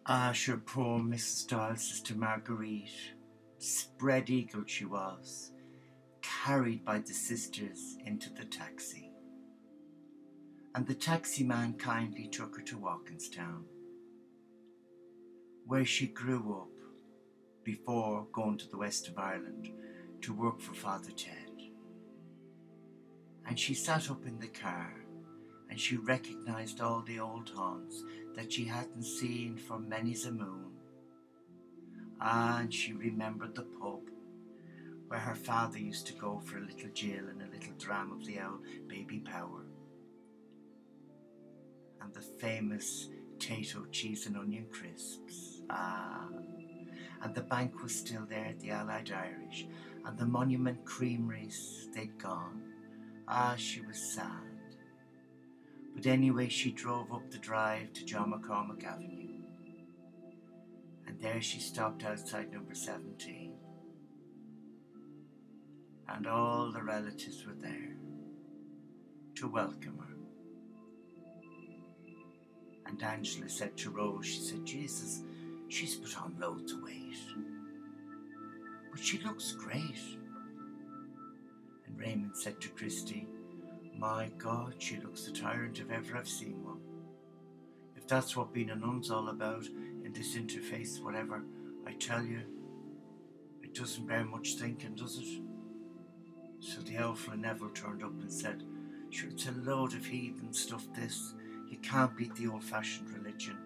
Ah, sure, poor Mrs. Doyle's sister Marguerite, spread eagled she was, carried by the sisters into the taxi. And the taxi man kindly took her to Walkinstown, where she grew up before going to the west of Ireland to work for Father Ted. And she sat up in the car and she recognised all the old haunts that she hadn't seen for many's a moon. And she remembered the pub where her father used to go for a little Jill and a little dram of the old baby power. And the famous Tato cheese and onion crisps. And the bank was still there at the Allied Irish, and the Monument creameries, they'd gone. She was sad. But anyway, she drove up the drive to John McCormick Avenue. And there she stopped outside number 17. And all the relatives were there to welcome her. And Angela said to Rose, she said, Jesus, she's put on loads of weight, but she looks great. And Raymond said to Christy, my God, she looks the tyrant if ever I've seen one. If that's what being a nun's all about in this interface, whatever, I tell you, it doesn't bear much thinking, does it? So the Elf and Neville turned up and said, sure, it's a load of heathen stuff, this. You can't beat the old-fashioned religion.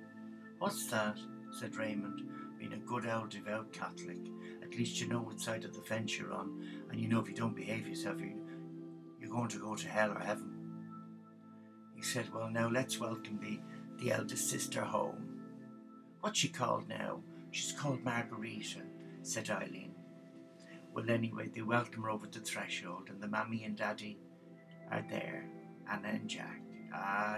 What's that? Said Raymond, being a good old devout Catholic. At least you know what side of the fence you're on, and you know if you don't behave yourself, you're going to go to hell or heaven. He said, well, now let's welcome the eldest sister home. What's she called now? She's called Margarita, said Eileen. Well, anyway, they welcome her over the threshold, and the mammy and daddy are there, Anna and Jack.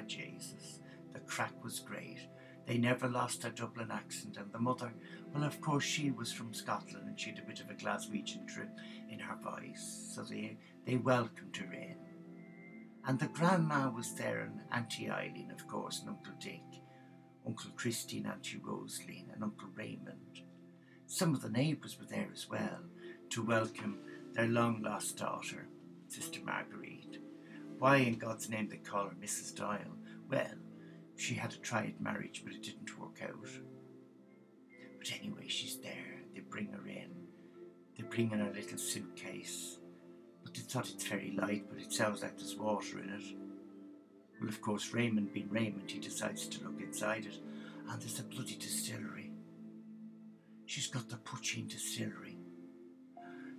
Jesus, the crack was great. They never lost their Dublin accent, and the mother, well, of course, she was from Scotland, and she had a bit of a Glaswegian trip in her voice, so they welcomed her in. And the grandma was there, and Auntie Eileen, of course, and Uncle Dick, Uncle Christy and Auntie Rosaline, and Uncle Raymond. Some of the neighbours were there as well, to welcome their long-lost daughter, Sister Marguerite. Why in God's name they call her Mrs. Doyle? Well, she had a triad marriage, but it didn't work out. But anyway, she's there. They bring her in. They bring in her little suitcase. But they thought it's very light, but it sounds like there's water in it. Well, of course, Raymond being Raymond, he decides to look inside it, and there's a bloody distillery. She's got the Puccine distillery.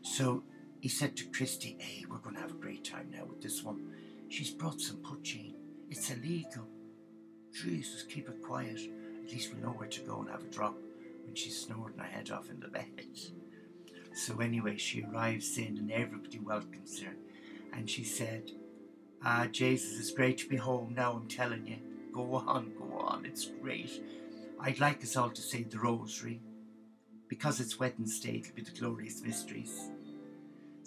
So he said to Christy, hey, we're going to have a great time now with this one. She's brought some Puccine. It's illegal. Jesus, keep it quiet. At least we know where to go and have a drop when she's snoring her head off in the bed. So anyway, she arrives in and everybody welcomes her. And she said, Jesus, it's great to be home now, I'm telling you. Go on, it's great. I'd like us all to say the rosary. Because it's Wednesday, it'll be the glorious mysteries.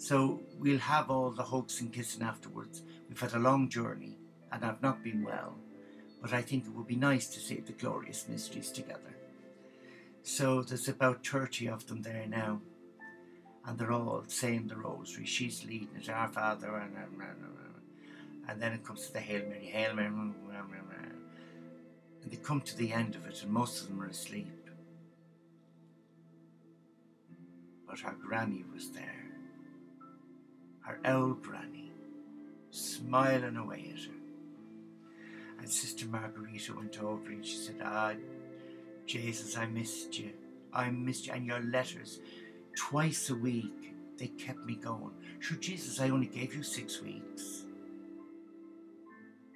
So we'll have all the hugs and kissing afterwards. We've had a long journey and I've not been well, but I think it would be nice to say the glorious mysteries together. So there's about 30 of them there now, and they're all saying the rosary. She's leading it, Our Father, and then it comes to the Hail Mary, Hail Mary, and they come to the end of it, and most of them are asleep. But her granny was there, her old granny, smiling away at her. And Sister Margarita went over and she said, Jesus, I missed you, and your letters, twice a week, they kept me going. Sure, Jesus, I only gave you 6 weeks.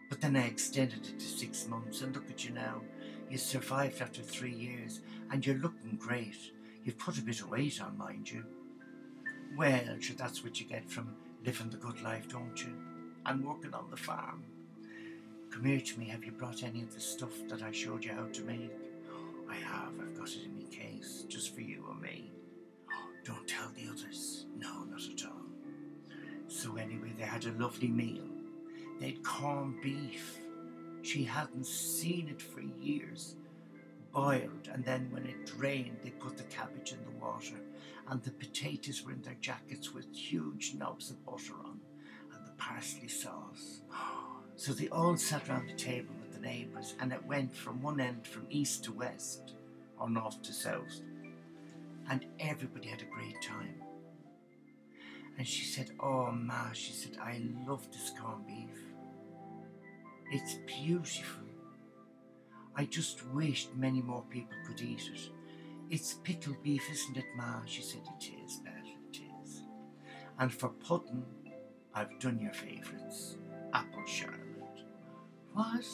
But then I extended it to 6 months, and look at you now. You survived after 3 years, and you're looking great. You've put a bit of weight on, mind you. Well, sure, that's what you get from living the good life, don't you? And working on the farm. Come here to me, have you brought any of the stuff that I showed you how to make? I have, I've got it in my case, just for you and me. Don't tell the others. No, not at all. So anyway, they had a lovely meal. They'd corned beef. She hadn't seen it for years. boiled, and then when it drained they put the cabbage in the water, and the potatoes were in their jackets with huge knobs of butter on, and the parsley sauce. So they all sat round the table with the neighbours, and it went from one end, from east to west or north to south, and everybody had a great time. And she said, "Oh Ma," she said, "I love this corned beef. It's beautiful. I just wished many more people could eat it. It's pickled beef, isn't it, Ma?" She said, "It is, Belle, it is. And for pudding, I've done your favourites. Apple Charlotte." What?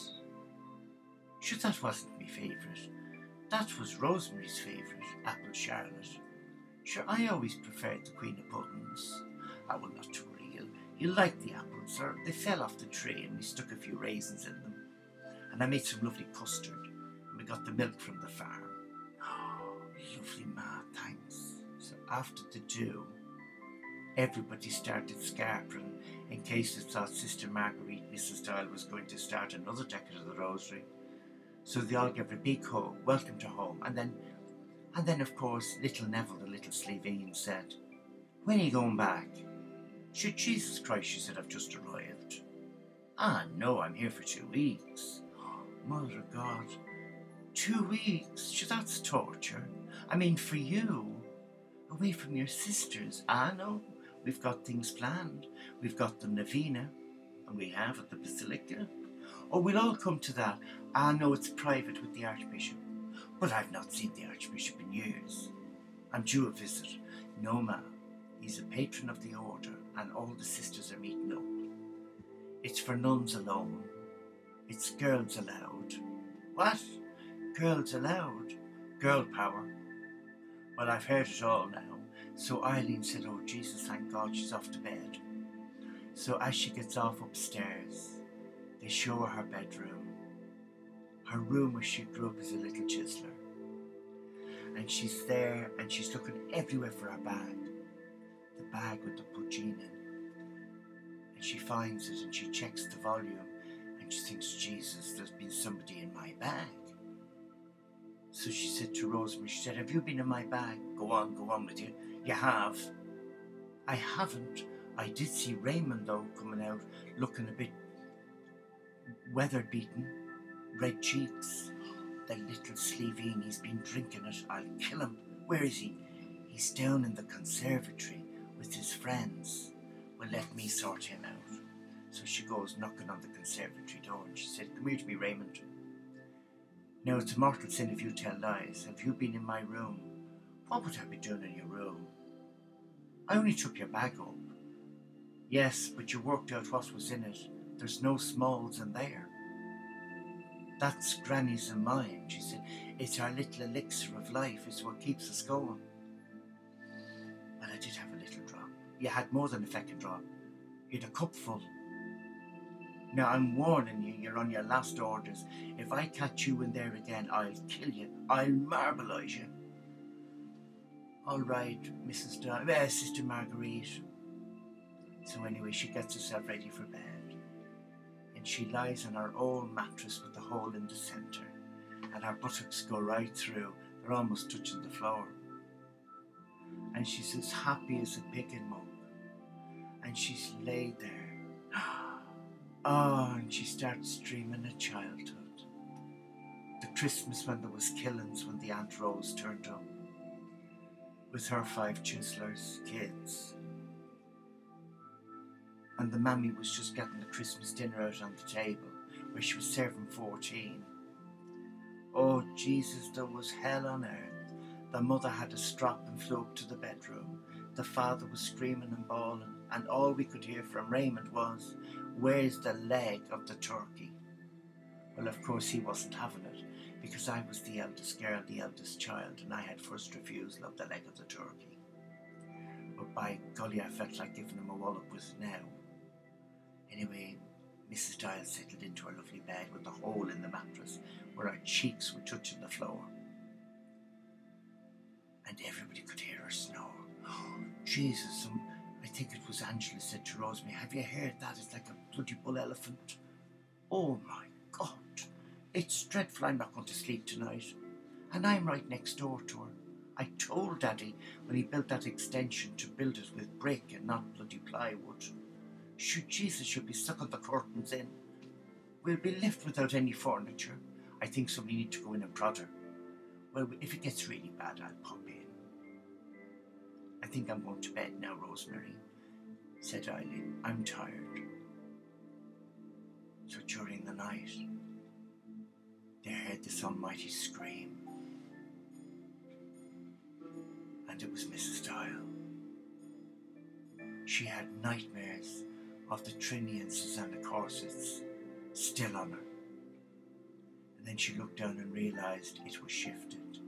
Sure, that wasn't my favourite. That was Rosemary's favourite, Apple Charlotte. Sure, I always preferred the Queen of Puddings. I will not to worry. You'll like the apples, sir. They fell off the tree and we stuck a few raisins in them. And I made some lovely custard, and we got the milk from the farm. Oh, lovely, Ma, thanks. So after the do, everybody started scarpering in case they thought Sister Marguerite, Mrs. Doyle, was going to start another decade of the Rosary. So they all gave her a big hug, welcomed her home, and then of course little Neville, the little Slovene, said, "When are you going back?" "Should Jesus Christ," she said, "I've just arrived." "Ah, no, I'm here for 2 weeks. Mother of God, 2 weeks? Sure, that's torture. I mean, for you, away from your sisters. Ah, no, we've got things planned. We've got the novena, and we have at the Basilica. Oh, we'll all come to that. Ah, no, it's private with the Archbishop. But I've not seen the Archbishop in years. I'm due a visit. No, Ma, he's a patron of the order, and all the sisters are meeting up. It's for nuns alone. It's girls allowed." "What? Girls allowed? Girl power?" Well, I've heard it all now. So Eileen said, "Oh, Jesus, thank God she's off to bed." So as she gets off upstairs, they show her bedroom. Her room where she grew up as a little chiseler. And she's there and she's looking everywhere for her bag. The bag with the poutine in. And she finds it and she checks the volume. And she thinks, "Jesus, there's been somebody in my bag." So she said to Rosemary, she said, "Have you been in my bag?" Go on with you." "You have." "I haven't. I did see Raymond, though, coming out, looking a bit weather-beaten, red cheeks. The little Slovene, he's been drinking it. I'll kill him." "Where is he?" "He's down in the conservatory with his friends." "Well, let me sort him out." So she goes knocking on the conservatory door and she said, "Come here to me, Raymond. Now, it's a mortal sin if you tell lies. Have you been in my room?" "What would I be doing in your room?" "I only took your bag up." "Yes, but you worked out what was in it. There's no smalls in there." "That's Granny's and mine," she said. "It's our little elixir of life. It's what keeps us going." Well, I did have a little drop. You had more than a feckin' drop. You had a cupful. Now, I'm warning you, you're on your last orders. If I catch you in there again, I'll kill you. I'll marbalise you." "All right, Mrs. Sister Marguerite." So anyway, she gets herself ready for bed. And she lies on her old mattress with the hole in the centre. And her buttocks go right through. They're almost touching the floor. And she's as happy as a pig in muck. And she's laid there. Oh, and she starts dreaming of childhood. The Christmas when there was killings, when the Aunt Rose turned up. With her 5 chiselers, kids. And the mammy was just getting the Christmas dinner out on the table, where she was serving 14. Oh, Jesus, there was hell on earth. The mother had a strop and flew up to the bedroom. The father was screaming and bawling, and all we could hear from Raymond was, "Where's the leg of the turkey?" Well, of course he wasn't having it, because I was the eldest girl, the eldest child, and I had first refusal of the leg of the turkey. But by golly, I felt like giving him a wallop with it now. Anyway, Mrs. Doyle settled into her lovely bed with a hole in the mattress where her cheeks were touching the floor. And everybody could hear her snore. Oh, Jesus, I think it was Angela said to Rosemary, "Have you heard that? It's like a bloody bull elephant." Oh my God, it's dreadful. I'm not going to sleep tonight. And I'm right next door to her. I told Daddy when he built that extension to build it with brick and not bloody plywood. Jesus should be sucking the curtains in. We'll be left without any furniture. I think somebody need to go in and prod her. Well, if it gets really bad, I'll pop in. I think I'm going to bed now, Rosemary, said Eileen. I'm tired. So during the night, they heard this almighty scream. And it was Mrs. Doyle. She had nightmares of the Trini and Susanna corsets still on her. And then she looked down and realised it was shifted.